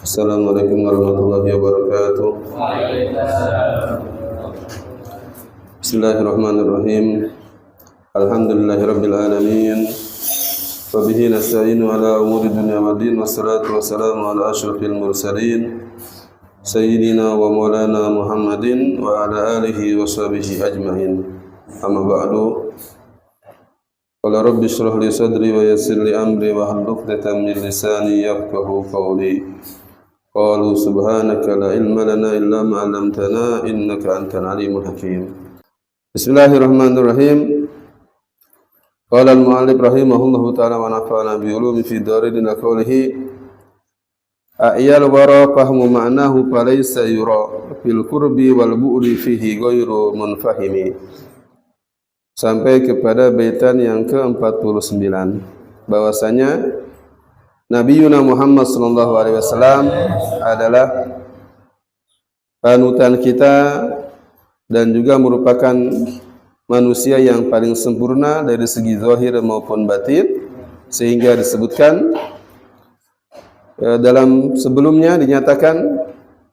Assalamualaikum warahmatullahi wabarakatuh. Bismillahirrahmanirrahim. Alhamdulillahirabbil alamin. Wa bihi nasta'inu ala umuri dunya waddin, wassalatu wassalamu ala asyrafil mursalin sayyidina wa maulana Muhammadin wa ala alihi wa sahbihi ajmain. Amma ba'du. Qala rabbi shrah li sadri wa yassir li amri wa hlul 'uqdatam min lisani yafqahu qawli. Qalu subhanaka la ilma lana illa ma 'allamtana innaka antal alimul hakim. Bismillahirrahmanirrahim. Qala al-mu'allif rahimahullahu ta'ala wa nafa'ana bi ulumi fi darin qawlihi a'yal wara fahmu ma'nahu falaysa yura fil qurbi wal bu'di fihi ghairu munfahimi. Sampai kepada baitan yang ke-49 bahwasanya Nabiyuna Muhammad sallallahu alaihi wasallam adalah panutan kita dan juga merupakan manusia yang paling sempurna dari segi zahir maupun batin, sehingga disebutkan dalam sebelumnya dinyatakan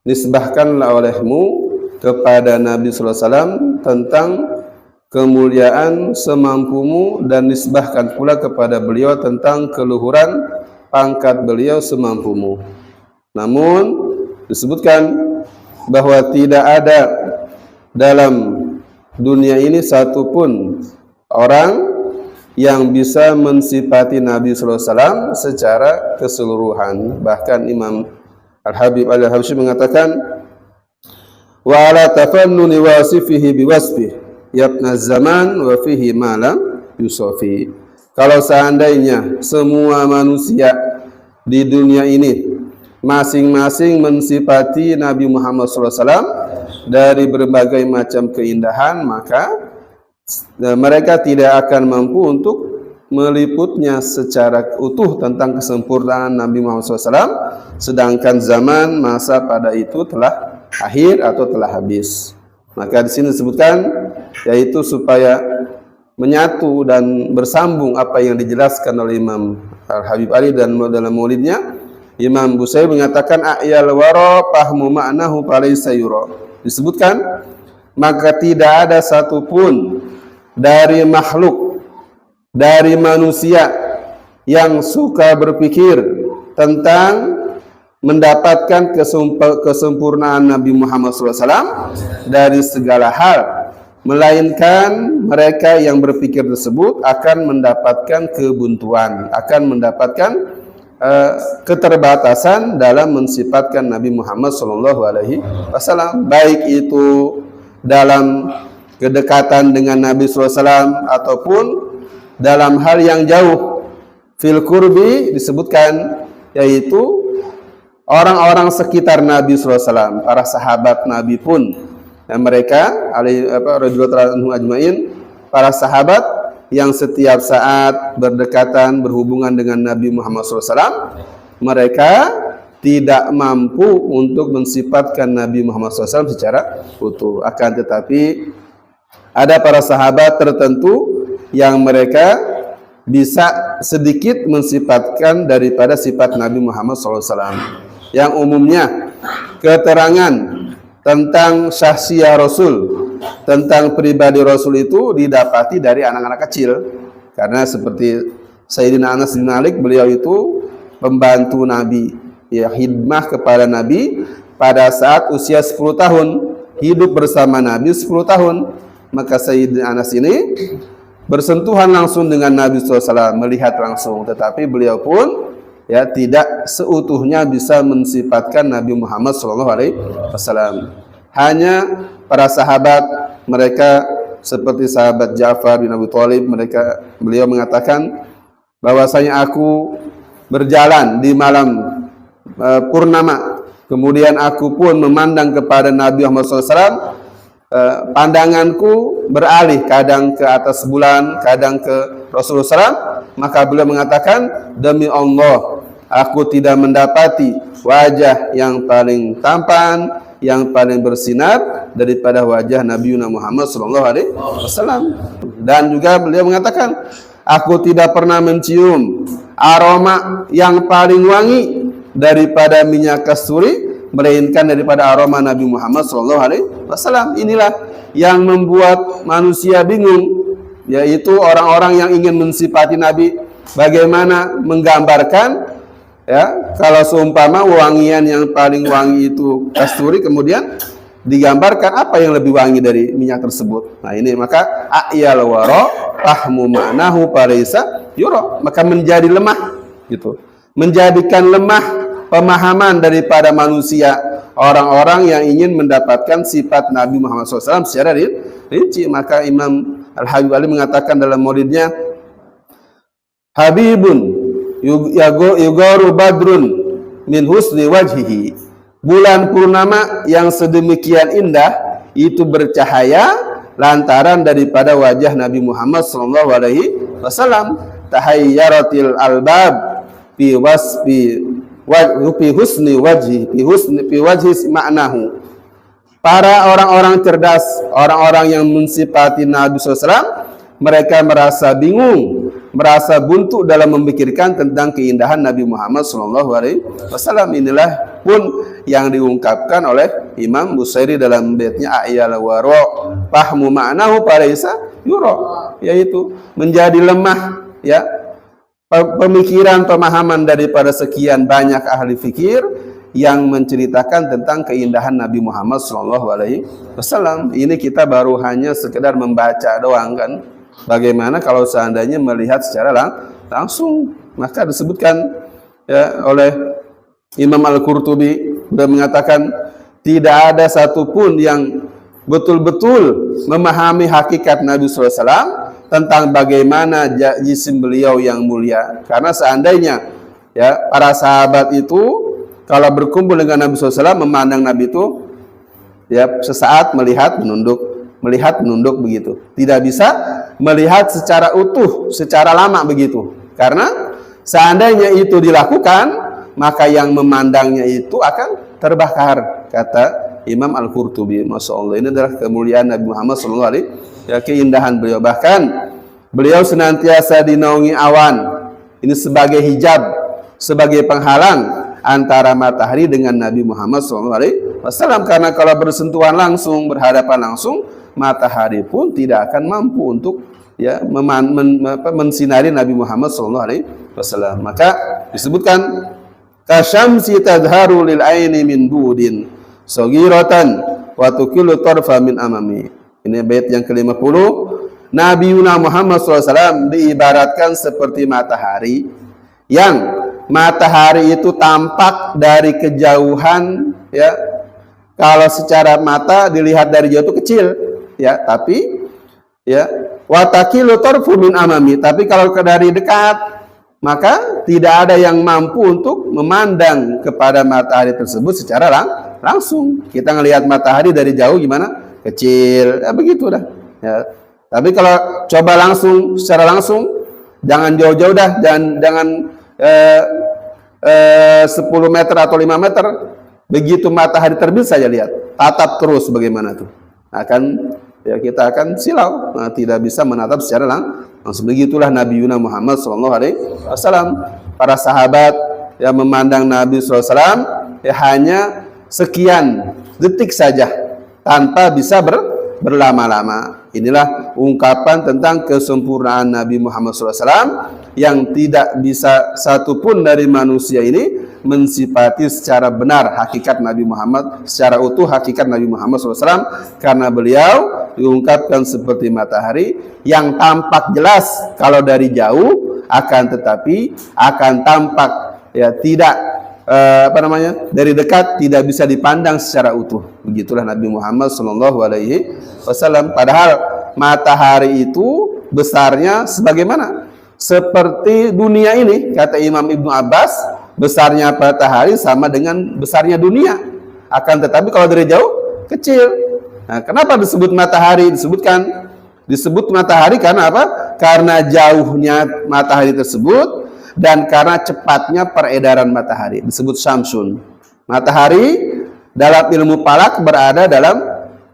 nisbahkanlah olehmu kepada Nabi sallallahu alaihi wasallam tentang kemuliaan semampumu, dan nisbahkan pula kepada beliau tentang keluhuran pangkat beliau semampumu. Namun disebutkan bahwa tidak ada dalam dunia ini satupun orang yang bisa mensifati Nabi sallallahu alaihi wasallam secara keseluruhan. Bahkan Imam Al-Habib Al-Habsyi mengatakan wa ala tafannuni wasifihi biwasfihi yabna zaman wa fihi ma lam yusafi. Kalau seandainya semua manusia di dunia ini masing-masing mensifati Nabi Muhammad SAW dari berbagai macam keindahan, maka mereka tidak akan mampu untuk meliputnya secara utuh tentang kesempurnaan Nabi Muhammad SAW, sedangkan zaman masa pada itu telah akhir atau telah habis. Maka di sini disebutkan yaitu supaya menyatu dan bersambung apa yang dijelaskan oleh Imam Al-Habib Ali dan dalam maulidnya Imam Busayri mengatakan a'yal wara fahmu ma'nahu falaysa yura. Disebutkan maka tidak ada satupun dari makhluk, dari manusia yang suka berpikir tentang mendapatkan kesempurnaan Nabi Muhammad SAW dari segala hal, melainkan mereka yang berpikir tersebut akan mendapatkan kebuntuan, akan mendapatkan keterbatasan dalam mensifatkan Nabi Muhammad SAW, baik itu dalam kedekatan dengan Nabi SAW ataupun dalam hal yang jauh. Fil qurbi disebutkan yaitu orang-orang sekitar Nabi SAW, para sahabat Nabi pun, dan mereka radhiyallahu ajmain, para sahabat yang setiap saat berdekatan berhubungan dengan Nabi Muhammad SAW, mereka tidak mampu untuk mensifatkan Nabi Muhammad SAW secara utuh. Akan tetapi ada para sahabat tertentu yang mereka bisa sedikit mensifatkan daripada sifat Nabi Muhammad SAW. Yang umumnya keterangan tentang syahsiyah Rasul, tentang pribadi Rasul itu didapati dari anak-anak kecil. Karena seperti Sayyidina Anas bin Malik, beliau itu pembantu Nabi, ya, khidmah kepada Nabi pada saat usia 10 tahun, hidup bersama Nabi 10 tahun. Maka Sayyidina Anas ini bersentuhan langsung dengan Nabi SAW, melihat langsung, tetapi beliau pun ya tidak seutuhnya bisa mensifatkan Nabi Muhammad SAW. Hanya para sahabat, mereka seperti sahabat Ja'far bin Abi Thalib, beliau mengatakan bahwasanya aku berjalan di malam purnama, kemudian aku pun memandang kepada Nabi Muhammad SAW, pandanganku beralih kadang ke atas bulan, kadang ke Rasulullah SAW, maka beliau mengatakan, demi Allah, aku tidak mendapati wajah yang paling tampan, yang paling bersinar daripada wajah Nabi Muhammad SAW. Dan juga beliau mengatakan, aku tidak pernah mencium aroma yang paling wangi daripada minyak kasturi, melainkan daripada aroma Nabi Muhammad SAW. Inilah yang membuat manusia bingung, yaitu orang-orang yang ingin mensifati Nabi. Bagaimana menggambarkan, ya, kalau seumpama wangian yang paling wangi itu kasturi, kemudian digambarkan apa yang lebih wangi dari minyak tersebut. Nah ini maka a'yal wara fahmu ma'nahu parisa yura, maka menjadi lemah gitu, menjadikan lemah pemahaman daripada manusia, orang-orang yang ingin mendapatkan sifat Nabi Muhammad SAW secara rinci. Maka Imam Al-Habib Ali mengatakan dalam maulidnya, Habibun yugaru badrun min husni wajhihi, bulan purnama yang sedemikian indah itu bercahaya lantaran daripada wajah Nabi Muhammad SAW. Tahayyaratil albab fi husni wajhi fi wajhi ma'nahu. Para orang-orang cerdas, orang-orang yang mensifati Nabi SAW, mereka merasa bingung, merasa buntu dalam memikirkan tentang keindahan Nabi Muhammad SAW. Inilah pun yang diungkapkan oleh Imam Busairi dalam baitnya a'yal wara fahmu ma'nahu parisa yura, yaitu menjadi lemah, ya, pemikiran pemahaman daripada sekian banyak ahli fikir yang menceritakan tentang keindahan Nabi Muhammad SAW. Ini kita baru hanya sekedar membaca doang kan. Bagaimana kalau seandainya melihat secara langsung? Maka disebutkan, ya, oleh Imam Al-Qurtubi, sudah mengatakan tidak ada satupun yang betul-betul memahami hakikat Nabi SAW tentang bagaimana jisim beliau yang mulia. Karena seandainya, ya, para sahabat itu kalau berkumpul dengan Nabi SAW, memandang Nabi itu, ya, sesaat melihat menunduk begitu. Tidak bisa melihat secara utuh, secara lama begitu. Karena seandainya itu dilakukan, maka yang memandangnya itu akan terbakar, kata Imam Al-Qurtubi. Masya Allah, ini adalah kemuliaan Nabi Muhammad SAW, ya, keindahan beliau. Bahkan beliau senantiasa dinaungi awan. Ini sebagai hijab, sebagai penghalang antara matahari dengan Nabi Muhammad SAW. Karena kalau bersentuhan langsung, berhadapan langsung, matahari pun tidak akan mampu untuk, ya, mensinari Nabi Muhammad SAW. Maka disebutkan kasyamsi tadharu lil aini min budin saghiratan wa tukilu tarfa min amami. Ini bait yang ke-50. Nabi Muhammad SAW diibaratkan seperti matahari, yang matahari itu tampak dari kejauhan, ya, kalau secara mata dilihat dari jauh itu kecil, ya, tapi, ya, watakilu tarfu min amami, tapi kalau dari dekat maka tidak ada yang mampu untuk memandang kepada matahari tersebut secara langsung. Kita ngelihat matahari dari jauh gimana? Kecil, ya, begitu dah, ya. Tapi kalau coba langsung, secara langsung, jangan jauh-jauh dah, jangan 10 meter atau 5 meter, begitu matahari terbit saja lihat, tatap terus bagaimana tuh, ya, kita akan silau, tidak bisa menatap secara langsung. Begitulah Nabi Muhammad SAW. Para sahabat yang memandang Nabi SAW, ya, hanya sekian detik saja tanpa bisa berlama-lama. Inilah ungkapan tentang kesempurnaan Nabi Muhammad SAW, yang tidak bisa satupun dari manusia ini mensifati secara benar hakikat Nabi Muhammad, secara utuh hakikat Nabi Muhammad SAW, karena beliau diungkapkan seperti matahari yang tampak jelas kalau dari jauh, akan tetapi akan tampak, ya, tidak dari dekat tidak bisa dipandang secara utuh. Begitulah Nabi Muhammad SAW. Padahal matahari itu besarnya sebagaimana? Seperti dunia ini, kata Imam Ibnu Abbas, besarnya matahari sama dengan besarnya dunia. Akan tetapi kalau dari jauh kecil. Nah, kenapa disebut matahari? Disebut matahari karena apa? Karena jauhnya matahari tersebut dan karena cepatnya peredaran matahari, disebut syamsun. Matahari dalam ilmu falak berada dalam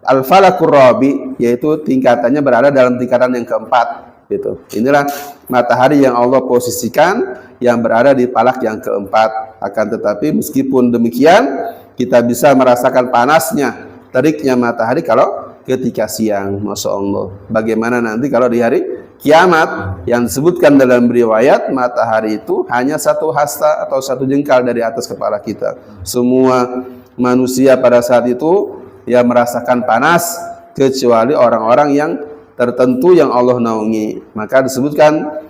al-falakur rabi, yaitu tingkatannya berada dalam tingkatan yang keempat. Gitu. Inilah matahari yang Allah posisikan yang berada di palak yang keempat. Akan tetapi meskipun demikian, kita bisa merasakan panasnya, teriknya matahari kalau ketika siang. Masya Allah. Bagaimana nanti kalau di hari kiamat yang disebutkan dalam riwayat, matahari itu hanya satu hasta atau satu jengkal dari atas kepala kita. Semua manusia pada saat itu ya merasakan panas kecuali orang-orang yang tertentu yang Allah naungi. Maka disebutkan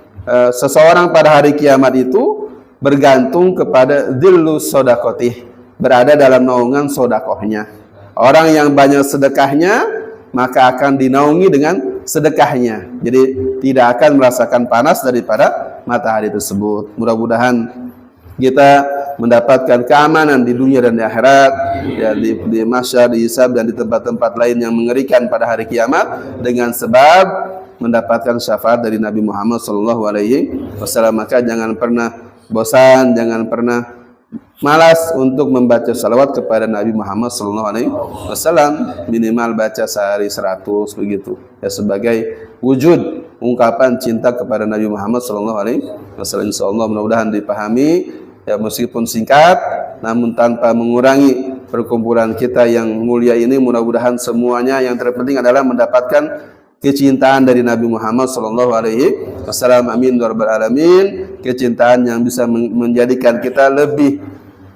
seseorang pada hari kiamat itu bergantung kepada dhillu sodakotih, berada dalam naungan sodakohnya. Orang yang banyak sedekahnya maka akan dinaungi dengan sedekahnya. Jadi tidak akan merasakan panas daripada matahari tersebut. Mudah-mudahan kita mendapatkan keamanan di dunia dan di akhirat, ya, di mahsyar, di hisab, dan di tempat-tempat lain yang mengerikan pada hari kiamat dengan sebab mendapatkan syafaat dari Nabi Muhammad SAW. Maka jangan pernah bosan, jangan pernah malas untuk membaca salawat kepada Nabi Muhammad SAW. Minimal baca sehari 100 begitu, ya, sebagai wujud ungkapan cinta kepada Nabi Muhammad SAW. Insyaallah mudah-mudahan dipahami. Ya, meskipun singkat namun tanpa mengurangi perkumpulan kita yang mulia ini. Mudah-mudahan semuanya yang terpenting adalah mendapatkan kecintaan dari Nabi Muhammad SAW. Amin ya rabbal alamin. Kecintaan yang bisa menjadikan kita lebih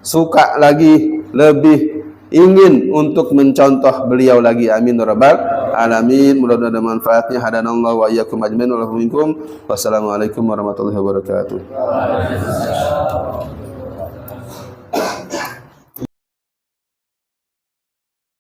suka lagi, lebih ingin untuk mencontoh beliau lagi. Amin ya rabbal alamin. Mudah-mudahan ada manfaatnya. Hadanallahu wa iyyakum ajmain. Wassalamualaikum warahmatullahi wabarakatuh.